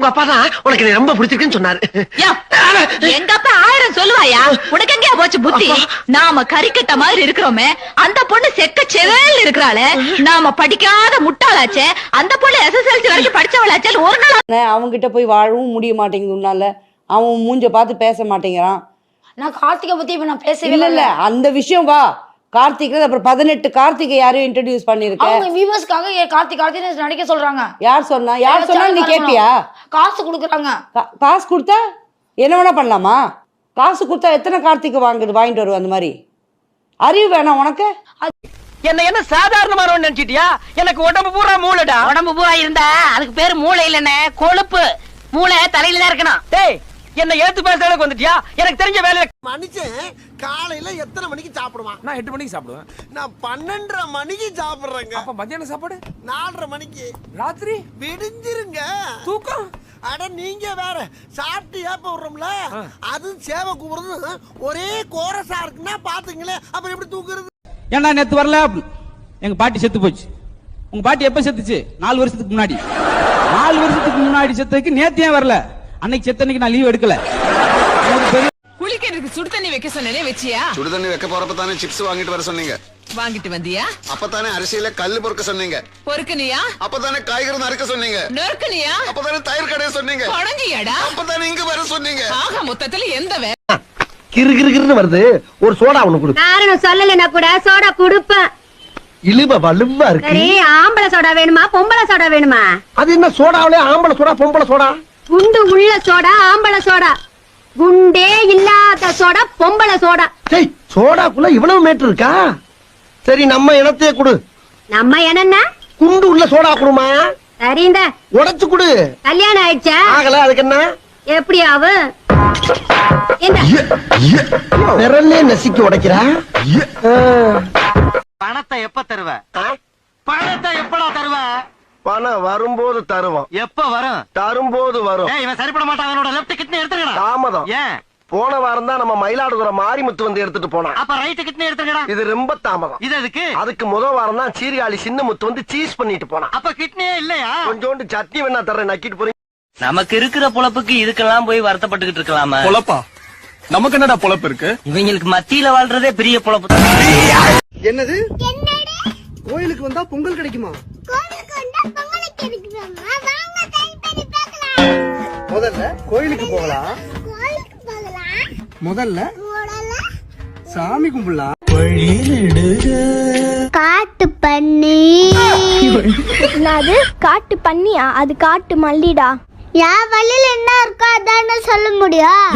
உங்க அப்பா தான் உனக்கு ரொம்ப பிடிச்சிருக்குன்னு சொன்னாரு. எங்க அப்பா 1000 சொல்லுவாயா, உனக்கு எங்கயா போச்சு புத்தி? நாம கறிக்கட்ட மாதிரி இருக்கிறோமே, அந்த பொண்ணு செக்க செவேல் இருக்கிறாளே, நாம படிக்காத முட்டாளாச்சே, அந்த பொண்ணு SSLC வரைக்கும் படிச்சவளாச்சே. ஒரு நாள் அவங்க கிட்ட போய் வாழவும் முடிய மாட்டேங்குது உன்னால. அவன் மூஞ்ச பார்த்து பேச மாட்டேங்கிறான். நான் கார்த்திகை பத்தி இப்ப நான் பேசவே இல்ல அந்த விஷயம் வா கார்த்திக். அப்புறம் 18 கார்த்திகை யாரையும் இன்ட்ரோடியூஸ் பண்ணிருக்கேன். அவங்க வியூவர்ஸ்க்காக கார்த்திக் நடிக்க சொல்றாங்க. யார் சொன்னா நீ கேப்பியா? காசு குடுக்குறாங்க. காசு கொடுத்தா என்ன வேணா பண்ணலாமா? காசு கொடுத்தா எத்தனை கார்த்திகை வாங்கிட்டு வருவ? அந்த மாதிரி அறிவு வேணாம் உனக்கு? என்ன சாதாரணமான நினைச்சிட்டியா? எனக்கு உடம்பு பூரா மூளைடா. உடம்பு பூரா இருந்தா அதுக்கு பேரு மூளை இல்லன்னு, கொழுப்பு. மூளை தலையில தான் இருக்கணும். டேய், என்ன ஏத்து பேசுறதுக்கு வந்துட்டியா? எனக்கு தெரிஞ்ச வேலை. மனுஷன் காலையில எத்தனை மணிக்கு சாப்பிடுவான்? நான் 8 மணிக்கு சாப்பிடுவேன். நான் 12:30 மணிக்கு சாப்பிடுறேங்க. அப்ப மத்தியான சாப்பாடு 4:30 மணிக்கு. ராத்திரி விடிஞ்சிருங்க. தூக்கம். அட நீங்க வேற சாப்பிட்டு ஏப்ப விடுறோம்ல, அது சேவை கூப்பிடுறது ஒரே கோரஸா இருக்குன்னா பாத்துங்களேன், அப்புறம் எப்படி தூக்குறது? ஏன்னா நேத்து வரல, எங்க பாட்டி செத்து போச்சு. உங்க பாட்டி எப்ப செத்துச்சு? 4 வருஷத்துக்கு முன்னாடி. 4 வருஷத்துக்கு முன்னாடி செத்ததுக்கு நேத்து ஏன் வரல? அன்னைக்கு செத்தன்னைக்கு நான் லீவ் எடுக்கல. குளிக்கிறதுக்கு சுடு தண்ணி வைக்க சொன்னே, வச்சியா? சுடு தண்ணி வைக்க போறப்ப தானே சிப்ஸ் வாங்கிட்டு வர சொன்னீங்க. வாங்கிட்டு வந்தியா? அப்பதானே அரிசியில கல்லு பொறுக்க சொன்னீங்க. பொறுக்குனியா? அப்பதானே காய்கறி நறுக்க சொன்னீங்க. நறுக்குனியா? அப்பதானே தயிர் கடைய சொன்னீங்க. பழஞ்சியாடா? அப்பதானே இங்க வர சொன்னீங்க. ஆக மொத்தத்துல எந்த கிறுகிறுன்னு வருது. ஒரு சோடா ஒண்ணு கொடு. காரணம் சொல்லலைன்னா கூட சோடா குடுப்பேன். இழுவ வலுவா இருக்கு. சரி, ஆம்பளை சோடா வேணுமா பொம்பளை சோடா வேணுமா? அது என்ன சோடாவிலே ஆம்பளை சோடா பொம்பளை சோடா? குண்டு உள்ள சோடா ஆம்பளை சோடா, குண்டே இல்லாத சோடா பொம்பளை சோடா. டேய், சோடாக்குள்ள இவ்வளவு மேட்டர் இருக்கா? சரி, நம்ம இனத்தையே கொடு. நம்ம என்னன்னா குண்டு உள்ள சோடா குடுமா? சரிந்த உடைச்சு கொடு. கல்யாணம் ஆயிடுச்சா? ஆகல, அதுக்கு என்ன? எப்படி ஆகும்? விரல்லே நசுக்கி உடைக்கிறா. பணத்தை எப்ப தருவ? பணத்தை எப்படா தருவ? பணம் வரும்போது தருவோம். எப்ப வரும்? தரும்போது வரும். இவன் சரிப்பட மாட்டான். அவனோட லெஃப்ட் கிட்னி எடுத்துக்கடா. தாமதம். ஏன்? போன வாரம் தான் நம்ம மயிலாடுதுறை மாரிமுத்து வந்து எடுத்துட்டு போனான். அப்ப ரைட் கிட்னி எடுத்துக்கடா. இது ரொம்ப தாமதம். இது எதுக்கு? அதுக்கு முதல் வாரம் தான் சீர்காழி சின்ன முத்து வந்து சீஸ் பண்ணிட்டு போனான். அப்ப கிட்னியே இல்லையா? கொஞ்சோண்டு சட்னி வேணா தர்றேன், நக்கிட்டு போறீங்க. நமக்கு இருக்கிற பொழப்புக்கு இதுக்கெல்லாம் போய் வருத்தப்பட்டுக்கிட்டு இருக்கலாமா? பொழப்பா? நமக்கு என்னடா பொழப்பு இருக்கு? இவங்களுக்கு மத்தியில வாழ்றதே பெரிய பொழப்பு. என்னது? கோயிலுக்கு வந்தா பொங்கல் கிடைக்குமா? முதல்ல கோயிலுக்கு போகலாம், முதல்ல சாமி கும்பிடலாம். காட்டு பண்ணி. அது காட்டு பண்ணியா? அது காட்டு மல்லிடா. என் வழியில என்ன இருக்கோ அதான சொல்ல முடியும்.